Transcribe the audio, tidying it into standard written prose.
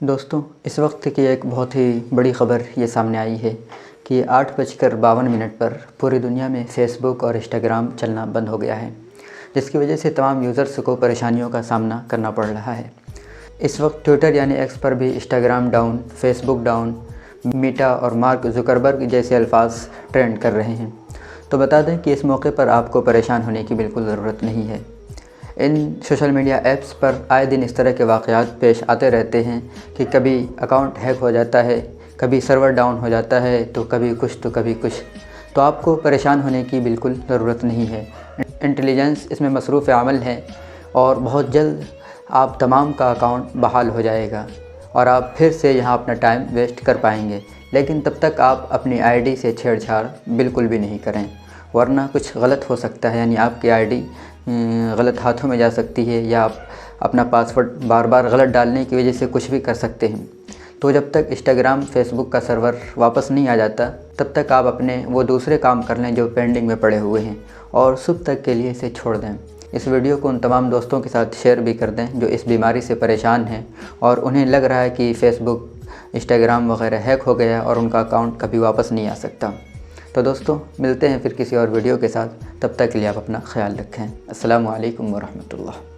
دوستوں، اس وقت کی ایک بہت ہی بڑی خبر یہ سامنے آئی ہے کہ 8:52 پر پوری دنیا میں فیس بک اور انسٹاگرام چلنا بند ہو گیا ہے، جس کی وجہ سے تمام یوزرز کو پریشانیوں کا سامنا کرنا پڑ رہا ہے۔ اس وقت ٹویٹر یعنی ایکس پر بھی انسٹاگرام ڈاؤن، فیس بک ڈاؤن، میٹا اور مارک زکربرگ جیسے الفاظ ٹرینڈ کر رہے ہیں۔ تو بتا دیں کہ اس موقع پر آپ کو پریشان ہونے کی بالکل ضرورت نہیں ہے۔ ان سوشل میڈیا ایپس پر آئے دن اس طرح کے واقعات پیش آتے رہتے ہیں کہ کبھی اکاؤنٹ ہیک ہو جاتا ہے، کبھی سرور ڈاؤن ہو جاتا ہے، تو کبھی کچھ تو کبھی کچھ۔ تو آپ کو پریشان ہونے کی بالکل ضرورت نہیں ہے۔ انٹیلیجنس اس میں مصروف عمل ہے اور بہت جلد آپ تمام کا اکاؤنٹ بحال ہو جائے گا اور آپ پھر سے یہاں اپنا ٹائم ویسٹ کر پائیں گے، لیکن تب تک آپ اپنی آئی ڈی سے چھیڑ چھاڑ بالکل بھی نہیں کریں، ورنہ کچھ غلط ہو سکتا ہے، یعنی آپ کی آئی ڈی غلط ہاتھوں میں جا سکتی ہے، یا آپ اپنا پاسورڈ بار بار غلط ڈالنے کی وجہ سے کچھ بھی کر سکتے ہیں۔ تو جب تک انسٹاگرام، فیس بک کا سرور واپس نہیں آ جاتا، تب تک آپ اپنے وہ دوسرے کام کر لیں جو پینڈنگ میں پڑے ہوئے ہیں، اور صبح تک کے لیے اسے چھوڑ دیں۔ اس ویڈیو کو ان تمام دوستوں کے ساتھ شیئر بھی کر دیں جو اس بیماری سے پریشان ہیں اور انہیں لگ رہا ہے کہ فیس بک، انسٹاگرام وغیرہ ہیک ہو گیا اور ان کا اکاؤنٹ کبھی واپس نہیں آ سکتا۔ تو دوستوں، ملتے ہیں پھر کسی اور ویڈیو کے ساتھ، تب تک کے لیے آپ اپنا خیال رکھیں۔ السلام علیکم ورحمۃ اللہ۔